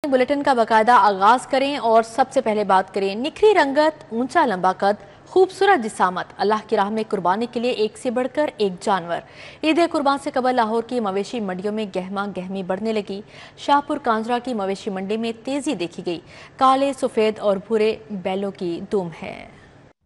Bulletin का बाकायदा आगाज करें और सबसे पहले बात करें निखरी रंगत, ऊंचा लंबा कद, खूबसूरत जिसामत, अल्लाह की राह में कुर्बानी के लिए एक से बढ़कर एक जानवर। ईद कुर्बान से कबल लाहौर की मवेशी मंडियों में गहमा गहमी बढ़ने लगी। शाहपुर कांजरा की मवेशी मंडी में तेजी देखी गई। काले, सफेद और भूरे बैलों की धूम है।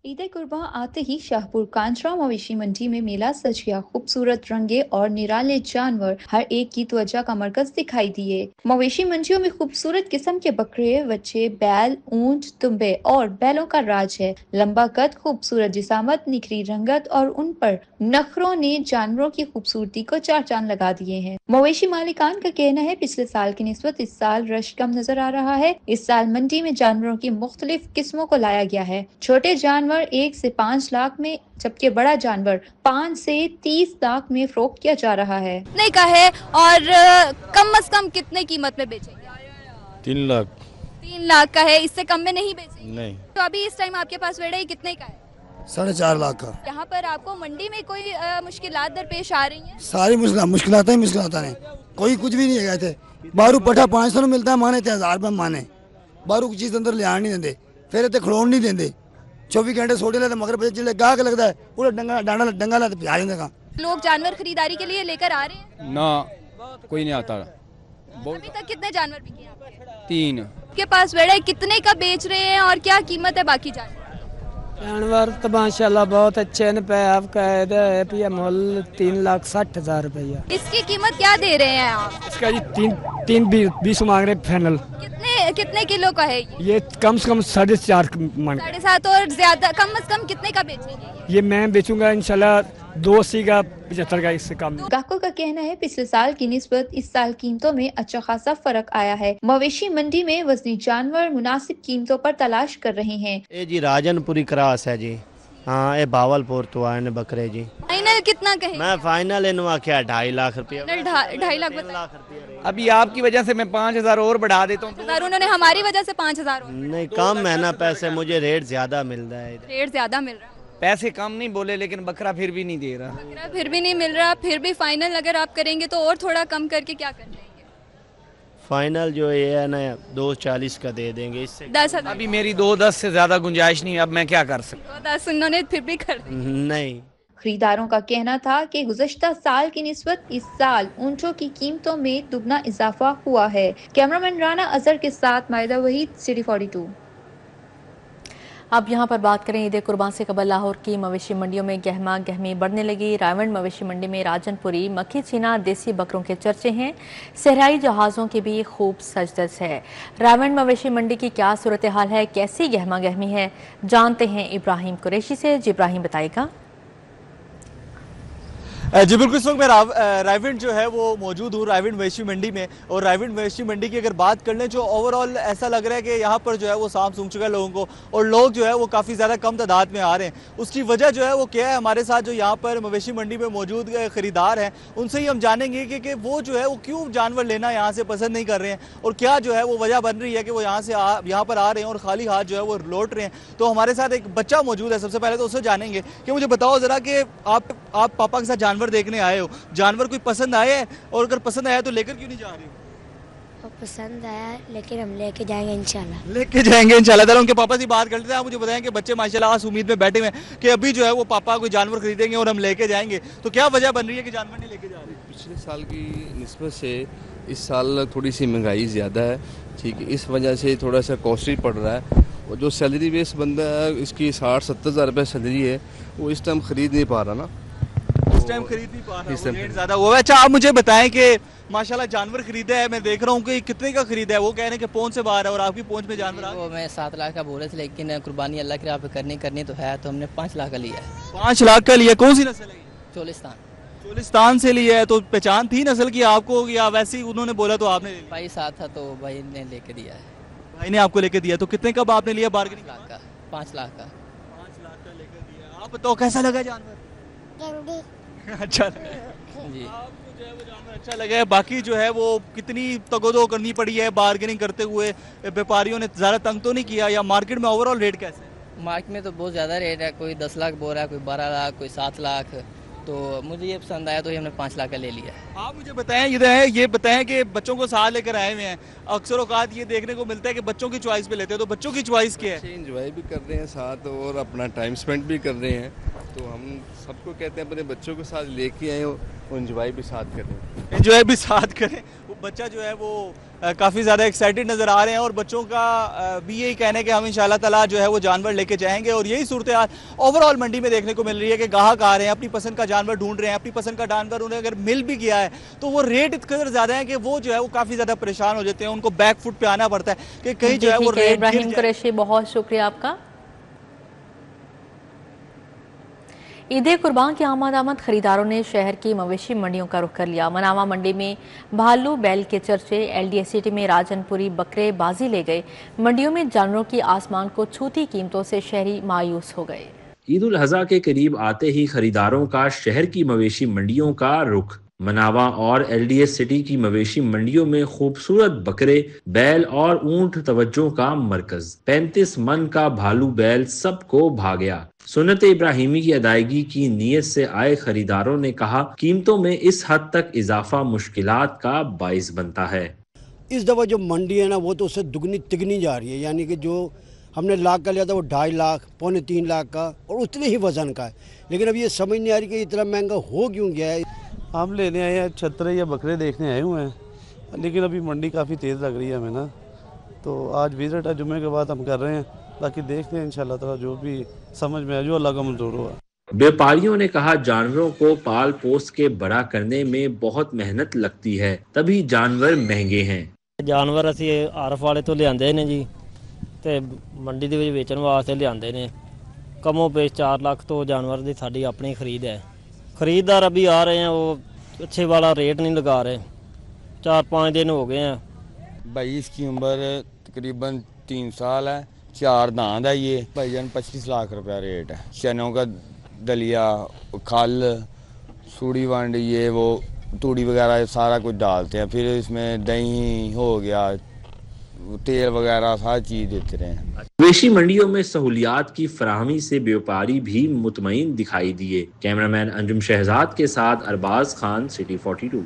ईद कुर्बान आते ही शाहपुर कांजरा मवेशी मंडी में मेला सज गया। खूबसूरत रंगे और निराले जानवर हर एक की त्वचा का मरकज दिखाई दिए। मवेशी मंडियों में खूबसूरत किस्म के बकरे, बच्चे, बैल, ऊंट, दुम्बे और बैलों का राज है। लंबा कद, खूबसूरत जिसामत, निखरी रंगत और उन पर नखरों ने जानवरों की खूबसूरती को चार चांद लगा दिए हैं। मवेशी मालिकान का कहना है पिछले साल की निस्बत इस साल रश कम नजर आ रहा है। इस साल मंडी में जानवरों की मुख्तलिफ किस्मों को लाया गया है। छोटे जानवर 1 से 5 लाख में, जबकि बड़ा जानवर 5 से 30 लाख में फरोख्त किया जा रहा है। कितने का है और कम से कम कितने कीमत में बेचेंगे? 3 लाख। 3 लाख का है, इससे कम में नहीं बेचेंगे? नहीं। तो अभी इस टाइम आपके पास वेड़ा कितने का है? 4.5 लाख का। यहाँ पर आपको मंडी में कोई मुश्किलात दरपेश आ रही हैं? सारी मुश्किलात नहीं, कोई कुछ भी नहीं है। थे बारू पठा 500 में मिलता है, माने 1000 रुपये माने। बारू की चीज अंदर ले आने नहीं देंगे, फिर इतने खड़ोन नहीं देंगे। 24 घंटे सोटे लेते मगर जिले गाहक लगता है पूरा डंगा लाते प्यार देगा। लोग जानवर खरीदारी के लिए लेकर आ रहे हैं? ना, कोई नहीं आता। अभी तक कितने जानवर बिके हैं? 3। आपके पास वेड़ा कितने का बेच रहे हैं और क्या कीमत है बाकी जानवर? तो माशाल्लाह बहुत अच्छे हैं पे। आपका मोल 3,60,000 रुपया। इसकी कीमत क्या दे रहे हैं आप? इसका जी 3,20 मांग रहे फाइनल। कितने किलो का है ये? कम से कम 4.5 मन। 7.5 और ज्यादा कम से कम कितने का बेचेंगे? ये मैं बेचूंगा इंशाल्लाह 280 का, 75 का, इससे कम। ग्राहकों का कहना है पिछले साल की निस्बत इस साल कीमतों में अच्छा खासा फर्क आया है। मवेशी मंडी में वजनी जानवर मुनासिब कीमतों पर तलाश कर रहे हैं। ये जी राजनपुरी क्रास है जी। हाँ, ये बावलपुर तो आए ने बकरे जी। फाइनल कितना कहे? मैं फाइनल इनवा क्या 2.5 लाख रुपया। 2.5 लाख बता। अभी आपकी वजह से मैं 5,000 और बढ़ा देता हूँ। उन्होंने हमारी वजह से 5,000 नहीं, कम है ना पैसे, मुझे रेट ज्यादा मिल रहा है। रेट ज्यादा मिल रहा है? पैसे कम नहीं बोले, लेकिन बकरा फिर भी नहीं दे रहा। बकरा फिर भी नहीं मिल रहा। फिर भी फाइनल अगर आप करेंगे तो और थोड़ा कम करके क्या कर लेंगे? फाइनल जो ये है ना 2.40 का दे देंगे, इससे 10,000। अभी मेरी 2.10 से ज्यादा गुंजाइश नहीं। अब मैं क्या कर सकता? 2.10 उन्होंने फिर भी कर दी। नहीं। खरीदारों का कहना था कि गुज़श्ता साल की निस्बत इस साल ऊंटों की कीमतों में दुगना इजाफा हुआ है। कैमरामैन राना अजहर के साथ मायदा वहीद, सिटी 42। अब यहाँ पर बात करें ईद कुर्बान से कबल लाहौर की मवेशी मंडियों में गहमा गहमी बढ़ने लगी। रावण मवेशी मंडी में राजनपुरी, मक्खी चीना, देसी बकरों के चर्चे हैं। सहराई जहाज़ों की भी खूब सजदज है। रावण मवेशी मंडी की क्या सूरत हाल है, कैसी गहमा गहमी है, जानते हैं इब्राहिम कुरैशी से। जी इब्राहिम बताएगा। जी बिल्कुल, इस वक्त मैं रायविंड जो है वो मौजूद हूँ रायविंड मवेशी मंडी में। और रायविंड मवेशी मंडी की अगर बात कर लें, जो ओवरऑल ऐसा लग रहा है कि यहाँ पर जो है वो सांप सूंघ चुका है लोगों को, और लोग जो है वो काफ़ी ज़्यादा कम तादाद में आ रहे हैं। उसकी वजह जो है वो क्या है? हमारे साथ जो यहाँ पर मवेशी मंडी में मौजूद ख़रीदार हैं, उनसे ही हम जानेंगे कि वो जो है वो क्यों जानवर लेना यहाँ से पसंद नहीं कर रहे हैं, और क्या जो है वो वजह बन रही है कि वो यहाँ पर आ रहे हैं और खाली हाथ जो है वो लौट रहे हैं। तो हमारे साथ एक बच्चा मौजूद है, सबसे पहले तो उससे जानेंगे कि मुझे बताओ ज़रा कि आप पापा के साथ जानवर देखने आए हो, जानवर कोई पसंद आए है? और अगर पसंद आया तो लेकर क्यों नहीं जा रहे हो? पसंद आया, लेकिन हम लेके जाएंगे इंशाल्लाह। लेके जाएंगे इंशाल्लाह। जरा उनके पापा से बात कर लेते हैं। आप मुझे बताएं कि बच्चे माशाल्लाह आस उम्मीद में बैठे हुए हैं कि अभी जो है वो पापा कोई जानवर खरीदेंगे और हम लेके जाएंगे, तो क्या वजह बन रही है कि जानवर नहीं लेके जा रहे? पिछले साल की निस्बत से इस साल थोड़ी सी महंगाई ज़्यादा है, ठीक है, इस वजह से थोड़ा सा कॉस्टली पड़ रहा है। और जो सैलरी बेस बंदा है, इसकी 60-70 हज़ार रुपये सैलरी है, वो इस टाइम ख़रीद नहीं पा रहा ना। इस टाइम खरीद नहीं पा रहा, रेट ज़्यादा हुआ है। अच्छा, आप मुझे बताएं कि माशाल्लाह जानवर खरीदा है, मैं देख रहा हूँ कि कितने का खरीदा है? वो कह रहे हैं कि पहुंच से बाहर है, और आपकी पहुंच में जानवर आ गए। वो मैं 7 लाख का बोले थे, लेकिन कुर्बानी अल्लाह की राह पे करनी तो है, तो हमने 5 लाख का लिया है। 5 लाख का लिया? कौन सी नस्ल है? चोलिस्तान से लिया है। तो पहचान थी नस्ल की आपको, या वैसे ही उन्होंने बोला तो आपने? भाई साथ था तो भाई ने लेके दिया है। भाई ने आपको लेके दिया। तो कितने का आपने लिया बार्गेनिंग? 5 लाख का। 5 लाख का लेकर दिया। आप बताओ कैसा लगा जानवर? अच्छा जी, आपको जो है वो जानवर अच्छा लगा है। बाकी जो है वो कितनी तगोदो करनी पड़ी है बार्गेनिंग करते हुए? व्यापारियों ने ज़्यादा तंग तो नहीं किया? या मार्केट में ओवरऑल रेट कैसे है? मार्केट में तो बहुत ज़्यादा रेट है, कोई 10 लाख बोल रहा है, कोई 12 लाख, कोई 7 लाख। تو مجھے یہ پسند آیا تو یہ ہم نے 5 لاکھ کا لے لیا ہے۔ آپ مجھے بتائیں یہ بتائیں کہ بچوں کو ساتھ لے کر آئے ہوئے ہیں، اکثر اوقات یہ دیکھنے کو ملتا ہے کہ بچوں کی چوائس پہ لیتے ہیں، تو بچوں کی چوائس کیا ہے؟ انجوائے بھی کر رہے ہیں ساتھ اور اپنا ٹائم سپینڈ بھی کر رہے ہیں، تو ہم سب کو کہتے ہیں اپنے بچوں کو ساتھ لے کے آئیں اور انجوائے بھی ساتھ کریں۔ انجوائے بھی ساتھ کریں۔ وہ بچہ جو ہے وہ کافی زیادہ ایکسائٹڈ نظر آ رہے ہیں، اور بچوں کا بھی یہی کہنا ہے کہ ہم انشاءاللہ تعالیٰ جو ہے وہ جانور لے کے جائیں گے، اور یہی صورتحال اوور آل منڈی میں دیکھنے کو مل رہی ہے کہ گاہک آ رہے ہیں، اپنی پسند کا جانور ڈھونڈ رہے ہیں، اپنی پسند کا جانور انہیں اگر مل بھی گیا ہے تو وہ ریٹ اتنا زیادہ ہے کہ وہ جو ہے وہ کافی زیادہ پریشان ہو جاتے ہیں، ان کو بیک فٹ پہ آنا پڑتا ہے کہ کہیں جو ہے وہ ریٹ گر ابراہیم جائے۔ قریشی، بہت شکریہ آپ کا۔ عید قربان کی آمد خریداروں نے شہر کی مویشی منڈیوں کا رخ کر لیا۔ مناوا منڈی میں بھالو بیل کے چرچے، ایل ڈی ایس سٹی میں راجن پوری بکرے بازی لے گئے۔ منڈیوں میں جانوروں کی آسمان کو چھوتی قیمتوں سے شہری مایوس ہو گئے۔ عید الاضحیٰ کے قریب آتے ہی خریداروں کا شہر کی مویشی منڈیوں کا رخ۔ مناوا اور ایل ڈی ایس سٹی کی مویشی منڈیوں میں خوبصورت بکرے، بیل اور اونٹ توجہ کا مرکز۔ 35 من کا بھالو بیل سب کو بھا گیا۔ سنت ابراہیمی کی ادائیگی کی نیت سے آئے خریداروں نے کہا قیمتوں میں اس حد تک اضافہ مشکلات کا باعث بنتا ہے۔ اس دفعہ جو منڈی ہے نا وہ تو اس سے دگنی تگنی جا رہی ہے، یعنی کہ جو ہم نے لاکھ کا لیا تھا وہ 2.5 لاکھ، 2.25 لاکھ کا، اور اتنے ہی وزن کا ہے، لیکن اب یہ سمجھ نہیں آ رہی کہ اتنا مہنگا ہو کیوں گیا ہے۔ ہم لینے آئے ہیں چھترے یا بکرے دیکھنے آئے ہوئے ہیں، لیکن ابھی منڈی کافی تیز لگ رہی ہے ہمیں نا، تو آج وزٹ ہے، جمعے کے بعد ہم کر رہے ہیں، باقی دیکھتے ہیں انشاءاللہ تعالیٰ جو بھی سمجھ میں آئے، جو اللہ کا منظور ہوا۔ بیوپاریوں نے کہا جانوروں کو پال پوس کے بڑا کرنے میں بہت محنت لگتی ہے، تبھی جانور مہنگے ہیں۔ جانور اسی عارف والے تو لیاندے نے جی، تے منڈی دے وچ ویچن واسطے لیاندے نے، کموں پیش 4 لاکھ تو جانور دی ساڈی اپنی خرید ہے۔ خریدار ابھی آ رہے ہیں، وہ اچھے والا ریٹ نہیں لگا رہے، 4-5 دن ہو گئے ہیں۔ بھائی اس کی عمر تقریباً 3 سال ہے، 4 داند ہے، یہ بھائی جان 25 لاکھ روپیہ ریٹ ہے۔ چنوں کا دلیا، کھل، سوڑی وانڈ، یہ وہ توڑی وغیرہ سارا کچھ ڈالتے ہیں، پھر اس میں دہی ہو گیا، تیل وغیرہ ہر چیز دیتے رہے ہیں۔ مویشی منڈیوں میں سہولیات کی فراہمی سے بیوپاری بھی مطمئن دکھائی دیے۔ کیمرامین انجم شہزاد کے ساتھ ارباز خان، سٹی 42۔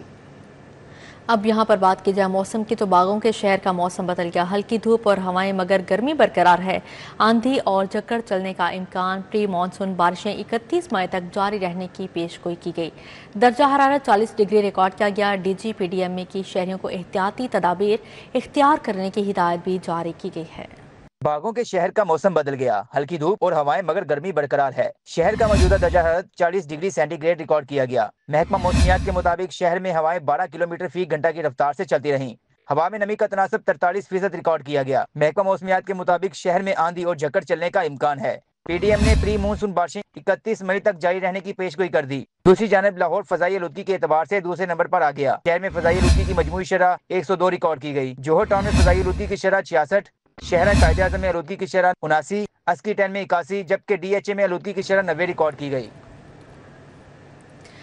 اب یہاں پر بات کی جائے موسم کی، تو باغوں کے شہر کا موسم بدل گیا۔ ہلکی دھوپ اور ہوائیں مگر گرمی برقرار ہے۔ آندھی اور جھکڑ چلنے کا امکان۔ پری مانسون بارشیں 31 مئی تک جاری رہنے کی پیش گوئی کی گئی۔ درجہ حرارت 40 ڈگری ریکارڈ کیا گیا۔ D G P D M A کی شہریوں کو احتیاطی تدابیر اختیار کرنے کی ہدایت بھی جاری کی گئی ہے۔ باغوں کے شہر کا موسم بدل گیا۔ ہلکی دھوپ اور ہوائیں مگر گرمی برقرار ہے۔ شہر کا موجودہ درجہ حرارت 40 ڈگری سینٹی گریڈ ریکارڈ کیا گیا۔ محکمہ موسمیات کے مطابق شہر میں ہوائیں 12 کلومیٹر فی گھنٹہ کی رفتار سے چلتی رہیں۔ ہوا میں نمی کا تناسب 43% ریکارڈ کیا گیا۔ محکمہ موسمیات کے مطابق شہر میں آندھی اور جھکڑ چلنے کا امکان ہے۔ پی ڈی ایم نے پری مونسون بارشیں 31 مئی تک جاری رہنے کی پیش گوئی کر دی۔ دوسری جانب لاہور فضائی آلودگی کے اعتبار سے دوسرے نمبر پر آ گیا۔ شہر میں فضائی آلودگی کی مجموعی شرح 102 ریکارڈ کی گئی۔ جوہر ٹاؤن میں فضائی آلودگی کی شرح 66، شہرہ قائد اعظم میں آلودگی کی شرح 79، عسکی 10 میں 81، جبکہ ڈی ایچ اے میں آلودگی کی شرح 90 ریکارڈ کی گئی۔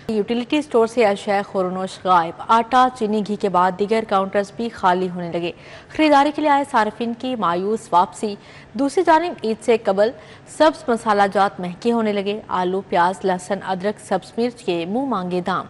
یوٹیلیٹی سٹور سے اشیاء خورنوش غائب۔ آٹا، چینی، گھی کے بعد دیگر کاؤنٹرز بھی خالی ہونے لگے۔ خریداری کے لیے آئے صارفین کی مایوس واپسی۔ دوسری جانب عید سے قبل سبز مسالہ جات مہنگے ہونے لگے۔ آلو، پیاز، لہسن، ادرک، سبز مرچ کے منہ مانگے دام۔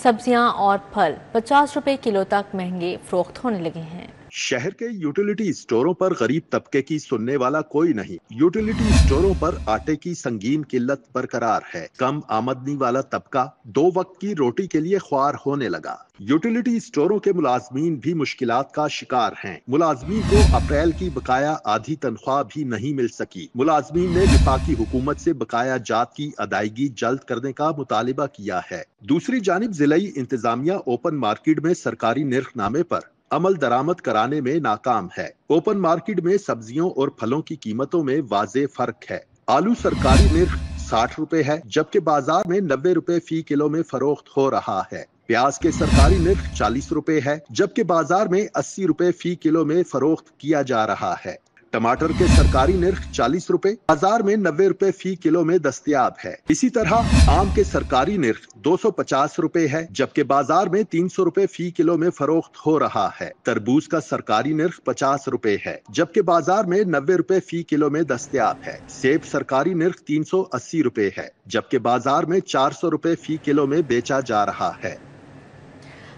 سبزیاں اور پھل 50 روپے کلو تک مہنگے فروخت ہونے لگے ہیں۔ شہر کے یوٹیلیٹی سٹوروں پر غریب طبقے کی سننے والا کوئی نہیں۔ یوٹیلیٹی سٹوروں پر آٹے کی سنگین قلت برقرار ہے۔ کم آمدنی والا طبقہ 2 وقت کی روٹی کے لیے خوار ہونے لگا۔ یوٹیلیٹی سٹوروں کے ملازمین بھی مشکلات کا شکار ہیں۔ ملازمین کو اپریل کی بقایا آدھی تنخواہ بھی نہیں مل سکی۔ ملازمین نے وفاقی حکومت سے بقایا جات کی ادائیگی جلد کرنے کا مطالبہ کیا ہے۔ دوسری جانب ضلعی انتظامیہ اوپن مارکیٹ میں سرکاری نرخ نامے پر عمل درآمد کرانے میں ناکام ہے۔ اوپن مارکیٹ میں سبزیوں اور پھلوں کی قیمتوں میں واضح فرق ہے۔ آلو سرکاری نرخ 60 روپے ہے، جبکہ بازار میں 90 روپے فی کلو میں فروخت ہو رہا ہے۔ پیاز کے سرکاری نرخ 40 روپے ہے، جبکہ بازار میں 80 روپے فی کلو میں فروخت کیا جا رہا ہے۔ टमाटर के सरकारी निर्ख 40 रुपए, बाजार में 90 रुपए फी किलो में दस्तयाब है। इसी तरह आम के सरकारी निर्ख 250 रुपए है, जबकि बाजार में 300 रुपए फी किलो में फरोख्त हो रहा है। तरबूज का सरकारी निर्ख 50 रुपए है, जबकि बाजार में 90 रुपए फी किलो में दस्तयाब है। सेब सरकारी निर्ख 380 रुपए है, जबकि बाजार में 400 रुपए फी किलो में बेचा जा रहा है।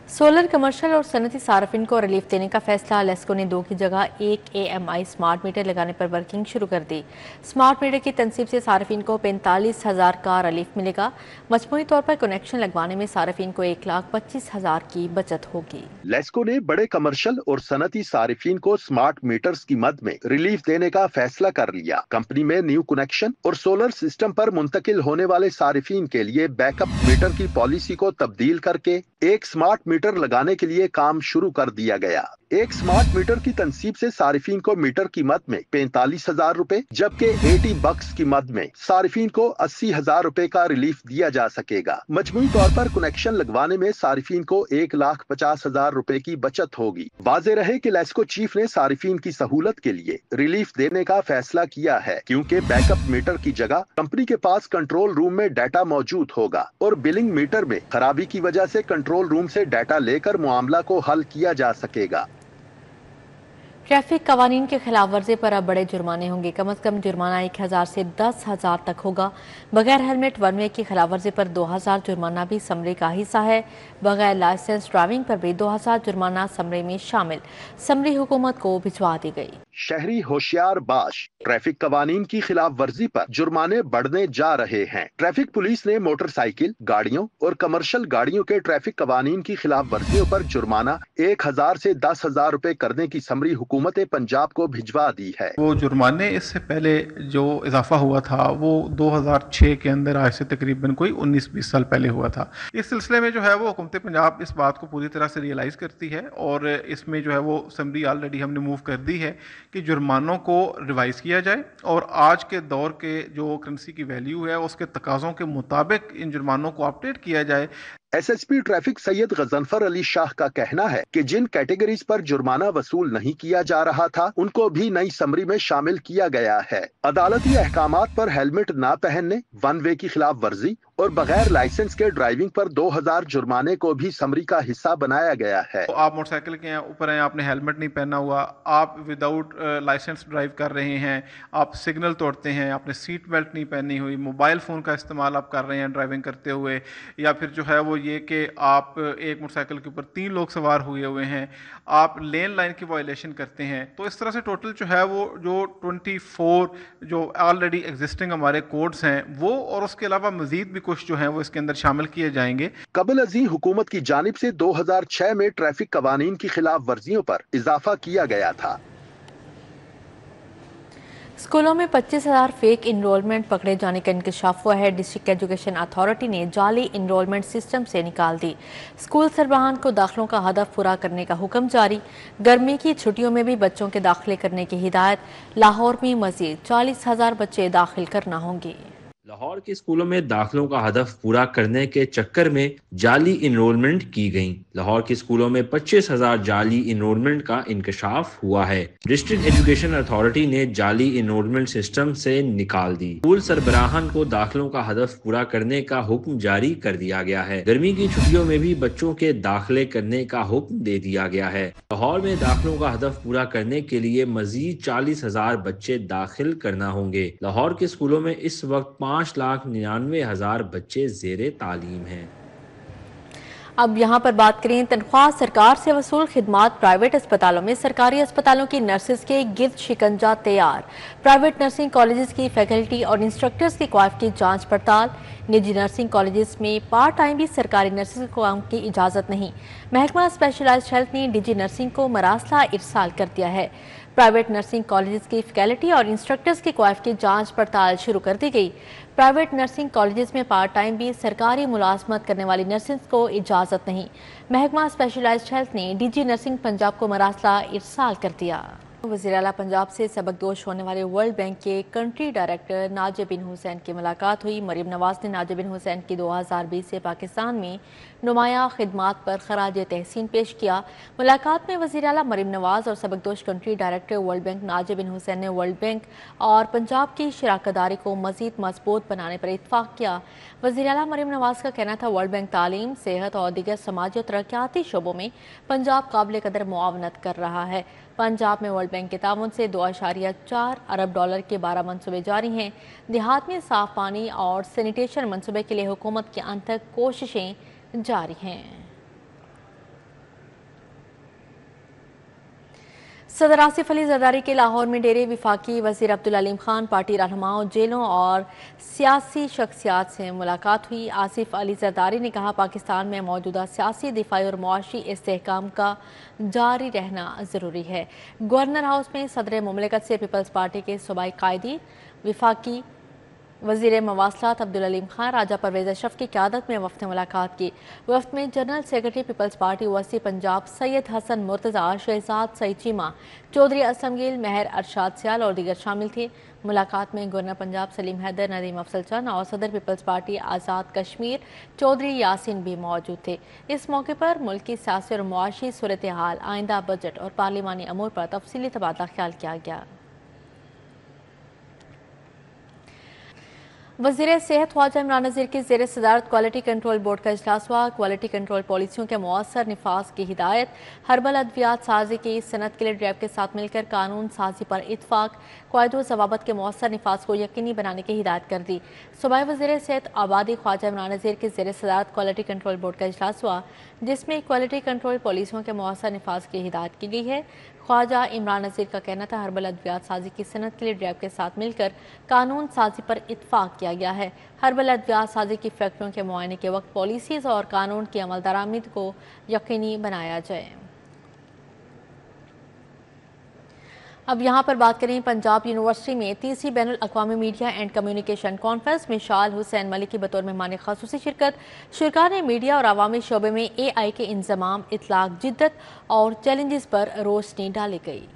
सोलर, कमर्शियल और सनती सार्फिन को रिलीफ देने का फैसला। लेस्को ने 2 की जगह 1 AMI स्मार्ट मीटर लगाने पर वर्किंग शुरू कर दी। स्मार्ट मीटर की तनसीब से सार्फिन को 45,000 का रिलीफ मिलेगा। मजमूई तौर पर कनेक्शन लगवाने में सार्फिन को 1,25,000 की बचत होगी। लेस्को ने बड़े कमर्शियल और सनती सारिफिन को स्मार्ट मीटर्स की मद में रिलीफ देने का फैसला कर लिया। कंपनी में न्यू कनेक्शन और सोलर सिस्टम पर मुंतकिल होने वाले सारिफिन के लिए बैकअप मीटर की पॉलिसी को तब्दील करके एक स्मार्ट मीटर लगाने के लिए काम शुरू कर दिया गया। एक स्मार्ट मीटर की तनसीब से सारिफिन को मीटर की मद में 45,000 रुपए, जबकि 80 बक्स की मद में सारिफिन को 80,000 रुपए का रिलीफ दिया जा सकेगा। मजमूई तौर पर कनेक्शन लगवाने में सारिफिन को 1,50,000 रुपए की बचत होगी। वाज़ेह रहे कि लेस्को चीफ ने सारिफिन की सहूलत के लिए रिलीफ देने का फैसला किया है, क्योंकि बैकअप मीटर की जगह कंपनी के पास कंट्रोल रूम में डाटा मौजूद होगा और बिलिंग मीटर में खराबी की वजह से कंट्रोल रूम से डाटा लेकर मामला को हल किया जा सकेगा। ट्रैफिक कवानीन के खिलाफ वर्जी पर अब बड़े जुर्माने होंगे। कम से कम जुर्माना 1,000 से 10,000 तक होगा। बगैर हेलमेट वन वे की खिलाफ वर्जी पर 2,000 जुर्माना भी समरी का हिस्सा है। बगैर लाइसेंस ड्राइविंग पर भी 2,000 जुर्माना समरी में शामिल। समरी हुकूमत को भिजवा दी गई। शहरी होशियार बाश, ट्रैफिक कवानीन की खिलाफ वर्जी पर जुर्माने बढ़ने जा रहे हैं। ट्रैफिक पुलिस ने मोटरसाइकिल गाड़ियों और कमर्शियल गाड़ियों के ट्रैफिक कवानीन की खिलाफ वर्जियों पर जुर्माना 1,000 से 10,000 रुपए करने की समरी हुकूमत पंजाब को भिजवा दी है। वो जुर्माने इससे पहले जो इजाफा हुआ था वो 2006 के अंदर आज से तकरीबन कोई 19-20 साल पहले हुआ था। इस सिलसिले में जो है वो हुकूमत पंजाब इस बात को पूरी तरह से रियलाइज करती है और इसमें जो है वो समरी ऑलरेडी हमने मूव कर दी है कि जुर्मानों को रिवाइज किया जाए और आज के दौर के जो करेंसी की वैल्यू है उसके तकाज़ों के मुताबिक इन जुर्मानों को अपडेट किया जाए। SSP ट्रैफिक सैयद गजनफर अली शाह का कहना है कि जिन कैटेगरीज पर जुर्माना वसूल नहीं किया जा रहा था उनको भी नई समरी में शामिल किया गया है। अदालती अहकामात पर हेलमेट ना पहनने, वन वे की खिलाफ वर्जी और बगैर लाइसेंस के ड्राइविंग पर 2,000 जुर्माने को भी समरी का हिस्सा बनाया गया है। तो आप मोटरसाइकिल के ऊपर हैं, आपने हेलमेट नहीं पहना हुआ, आप विदाउट लाइसेंस ड्राइव कर रहे हैं, आप सिग्नल तोड़ते हैं, आपने सीट बेल्ट नहीं पहनी हुई, मोबाइल फ़ोन का इस्तेमाल आप कर रहे हैं ड्राइविंग करते हुए, या फिर जो है वो ये कि आप एक मोटरसाइकिल के ऊपर 3 लोग सवार हुए हुए हैं, आप लेन लाइन की वायलेशन करते हैं। तो इस तरह से टोटल जो है वो जो 24 जो ऑलरेडी एग्जिस्टिंग हमारे कोड्स हैं वो और उसके अलावा मजीद भी कुछ जो है वो इसके अंदर शामिल किए जाएंगे। कबल अजी हुकूमत की जानिब से 2006 में ट्रैफिक कवानीन की खिलाफ वर्जियों पर इजाफा किया गया था। स्कूलों में 25,000 फेक इनरोलमेंट पकड़े जाने का इंकशाफ हुआ है। डिस्ट्रिक्ट एजुकेशन अथॉरिटी ने जाली इनरोलमेंट सिस्टम से निकाल दी। स्कूल सरबराहान को दाखिलों का हदफ पूरा करने का हुक्म जारी। गर्मी की छुट्टियों में भी बच्चों के दाखिले करने की हिदायत। लाहौर में मजीद 40,000 बच्चे दाखिल करना होंगे। लाहौर के स्कूलों में दाखिलों का हदफ पूरा करने के चक्कर में जाली इनरोलमेंट की गई। लाहौर के स्कूलों में 25,000 जाली इनरोलमेंट का इंकशाफ हुआ है। डिस्ट्रिक्ट एजुकेशन अथॉरिटी ने जाली इनरोलमेंट सिस्टम से निकाल दी। स्कूल सरबराहान को दाखिलों का हदफ पूरा करने का हुक्म जारी कर दिया गया है। गर्मी की छुट्टियों में भी बच्चों के दाखिले करने का हुक्म दे दिया गया है। लाहौर में दाखिलों का हदफ पूरा करने के लिए मजीद 40,000 बच्चे दाखिल करना होंगे। लाहौर के स्कूलों में इस वक्त 5,99,000 बच्चे ज़ेरे तालीम हैं। अब यहाँ पर बात करें तनख्वाह सरकार से वसूल खिदमात प्राइवेट अस्पतालों में। सरकारी अस्पतालों की नर्सेज के गिरद शिकंजा तैयार। प्राइवेट नर्सिंग कॉलेजेस की फैकल्टी और इंस्ट्रक्टर्स की क्वालिफ की जांच पड़ताल। निजी नर्सिंग कॉलेजेस में पार्ट टाइम भी सरकारी नर्सिंग को काम की इजाज़त नहीं। महकमा स्पेशलाइज्ड हेल्थ ने डीजी नर्सिंग को मरासला इरसाल कर दिया है। प्राइवेट नर्सिंग कॉलेजेस की फैकल्टी और इंस्ट्रक्टर्स की क्वालिफ की जांच पड़ताल शुरू कर दी गई। प्राइवेट नर्सिंग कॉलेजेस में पार्ट टाइम भी सरकारी मुलाजमत करने वाली नर्सिंग को इजाज़त नहीं। महकमा स्पेशलाइज्ड हेल्थ ने डीजी नर्सिंग पंजाब को मरासला इरसाल कर दिया। वज़ीर आला पंजाब से सबकदोश होने वाले वर्ल्ड बैंक के country director Najib bin Hussain की मुलाकात हुई। मरीम नवाज ने नाजिब बिन हुसैन की 2020 से पाकिस्तान में नुमाया खिदमात पर खराज तहसीन पेश किया। मुलाकात में वज़ीर आला मरीम नवाज और सबकदोश country director World Bank Najib bin Hussain ने वर्ल्ड बैंक और पंजाब की शराकतदारी को मज़ीद मजबूत बनाने पर इत्फाक किया। वज़ीर आला मरीम नवाज का कहना था वर्ल्ड बैंक तालीम, सेहत और दीगर समाजी और तरक्याती शोबों में पंजाब काबिल कदर मुआवनत कर रहा है। पंजाब में वर्ल्ड बैंक के ताउन से 2.4 अरब डॉलर के 12 मनसूबे जारी हैं। देहात में साफ पानी और सैनिटेशन मनसूबे के लिए हुकूमत के अंत तक कोशिशें जारी हैं। सदर आसिफ अली जरदारी के लाहौर में डेरे विफाकी वज़ीर अब्दुल अलीम खान, पार्टी रहनुमाओं, जेलों और सियासी शख्सियात से मुलाकात हुई। आसिफ अली जरदारी ने कहा पाकिस्तान में मौजूदा सियासी, दिफाई और मुआशी इस्तेहकाम का जारी रहना ज़रूरी है। गवर्नर हाउस में सदर मुमलिकत से पीपल्स पार्टी के सूबाई कायदी विफाकी वज़ीर मवासलात अब्दुल अलीम खान, राजा परवेज़ अशरफ की क़यादत में वफ़द ने मुलाकात की। वफ़द में जनरल सेक्रेटरी पीपल्स पार्टी वसी पंजाब सैयद हसन मुर्तज़ा, शहजाद सईद चीमा, चौधरी असमगील, महर अरशाद सियाल और दीगर शामिल थे। मुलाकात में गवर्नर पंजाब सलीम हैदर, नदीम अफजल चंद और सदर पीपल्स पार्टी आज़ाद कश्मीर चौधरी यासीन भी मौजूद थे। इस मौके पर मुल्क की सियासी और मुआशी सूरत हाल, आइंदा बजट और पार्लिमानी अमूर पर तफसीली तबादला ख्याल किया गया। वज़ीर सेहत ख्वाजा इमरान नज़ीर की ज़ेर सदारत क्वालिटी कंट्रोल बोर्ड का इजलास हुआ। क्वालिटी कंट्रोल पॉलिसियों के मौसर निफाज की हिदायत, हर्बल अद्वियात साजी की सनत के लिए ड्रैब के साथ मिलकर कानून साजी पर इत्फाक, क़वाइद ज़वाबत के मौसर निफाज को यकीनी बनाने की हिदायत कर दी। सूबाई वज़ीर सेहत आबादी ख्वाजा इमरान नज़ीर की ज़ेर सदारत क्वालिटी कंट्रोल बोर्ड का इजलास हुआ, जिसमें क्वालिटी कंट्रोल पॉलिसियों के मौसर निफाज की हिदायत की गई है। ख्वाजा इमरान नज़ीर का कहना था हर्बल अद्वियात साजी की सनत के लिए ड्रैब के साथ मिलकर कानून साजी पर इत्फाक किया गया है। हर्बल अद्वियात साजी की फैक्ट्रियों के मुआयने के वक्त पॉलिसीज़ और कानून की अमल दरामद को यकीनी बनाया जाए। अब यहाँ पर बात करें पंजाब यूनिवर्सिटी में तीसरी बैनुल अक़वामी मीडिया एंड कम्युनिकेशन कॉन्फ्रेंस में शाल हुसैन मलिक की बतौर मेहमान ख़ासूसी शिरकत। शुरका ने मीडिया और अवामी शोबे में AI के इंज़माम, इतलाक़, जिद्दत और चैलेंजेस पर रोशनी डाली गई।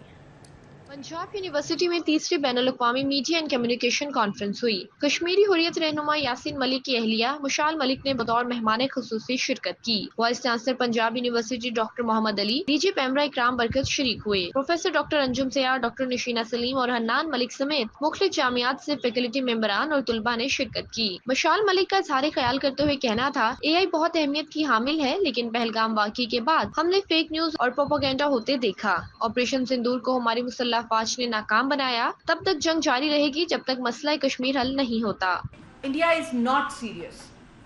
पंजाब यूनिवर्सिटी में तीसरी बैनुल अक़वामी मीडिया एंड कम्युनिकेशन कॉन्फ्रेंस हुई। कश्मीरी हुर्रियत रहनुमा यासीन मलिक की अहलिया मुशाल मलिक ने बतौर मेहमान ख़ुसूसी शिरकत की। Vice chancellor Punjab university doctor Mohammad Ali, DG PEMRA Ikram Barkat शरीक हुए। Professor doctor Anjum Sayyar, doctor Nasheena Saleem और हन्नान मलिक समेत मुख्तलिफ जामियात से फैकल्टी मेंबरान और तुलबा ने शिरकत की। मुशाल मलिक का इज़हार ख्याल करते हुए कहना था AI बहुत अहमियत की हामिल है, लेकिन पहलगाम वाक़ई के बाद हमने फेक न्यूज और प्रोपेगेंडा होते देखा। ऑपरेशन सिंदूर को हमारी मुसल्लह फौज ने नाकाम बनाया। तब तक जंग जारी रहेगी जब तक मसला कश्मीर हल नहीं होता। India is not serious.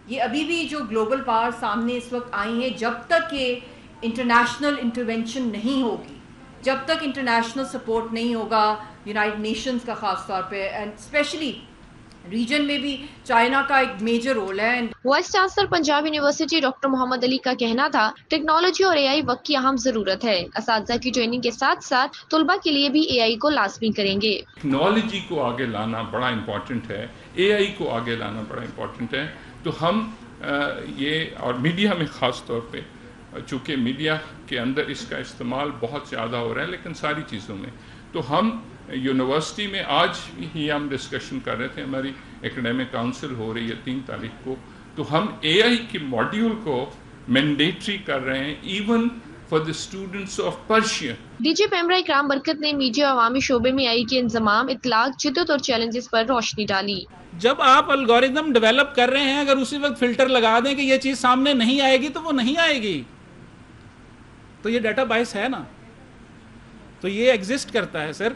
ये अभी भी जो ग्लोबल पावर सामने इस वक्त आई है, जब तक ये इंटरनेशनल इंटरवेंशन नहीं होगी, जब तक इंटरनेशनल सपोर्ट नहीं होगा यूनाइटेड नेशंस का खास तौर पे, एंड स्पेशली रीजन में भी चाइना का एक मेजर रोल है। Vice chancellor Punjab university doctor Mohammad Ali का कहना था टेक्नोलॉजी और AI वक्त की अहम जरूरत है। असातिज़ा की ट्रेनिंग के साथ साथ तुलबा के लिए भी AI को लाजमी करेंगे। टेक्नोलॉजी को आगे लाना बड़ा इम्पोर्टेंट है, AI को आगे लाना बड़ा इम्पोर्टेंट है। तो हम ये और मीडिया में ख़ास तौर पे, चूँकि मीडिया के अंदर इसका इस्तेमाल बहुत ज़्यादा हो रहा है, लेकिन सारी चीज़ों में, तो हम यूनिवर्सिटी में आज ही हम डिस्कशन कर रहे थे, हमारी एकेडमिक काउंसिल हो रही है 3 तारीख को, तो हम AI के मॉड्यूल को मैंडेटरी कर रहे हैं even for the students of Persian. DG PEMRA Ikram बरकत ने मीडिया और अवामी शोबे में AI के इंजमाम, इतलाक, जिद्दत और चैलेंजेस पर रोशनी डाली। जब आप अलगोरिदम डेवलप कर रहे हैं, अगर उसी वक्त फिल्टर लगा दें कि ये चीज़ सामने नहीं आएगी तो वो नहीं आएगी, तो ये डाटा बायस है ना, तो ये एग्जिस्ट करता है सर,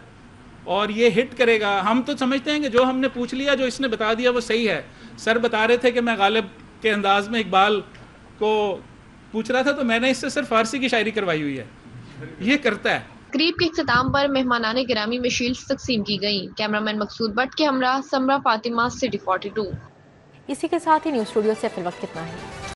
और ये हिट करेगा। हम तो समझते हैं कि जो हमने पूछ लिया, जो इसने बता दिया वो सही है। सर बता रहे थे कि मैं गालिब के अंदाज में इकबाल को पूछ रहा था, तो मैंने इससे सिर्फ फारसी की शायरी करवाई हुई है, ये करता है। तकरीब के इख्तिताम पर मेहमानाने गिरामी में शील्ड्स तकसीम की गई। कैमरामैन मकसूद भट्ट के हमरा समरा फातिमा, सिटी 42। इसी के साथ ही न्यूज़ स्टूडियो से फिल वक्त कितना है।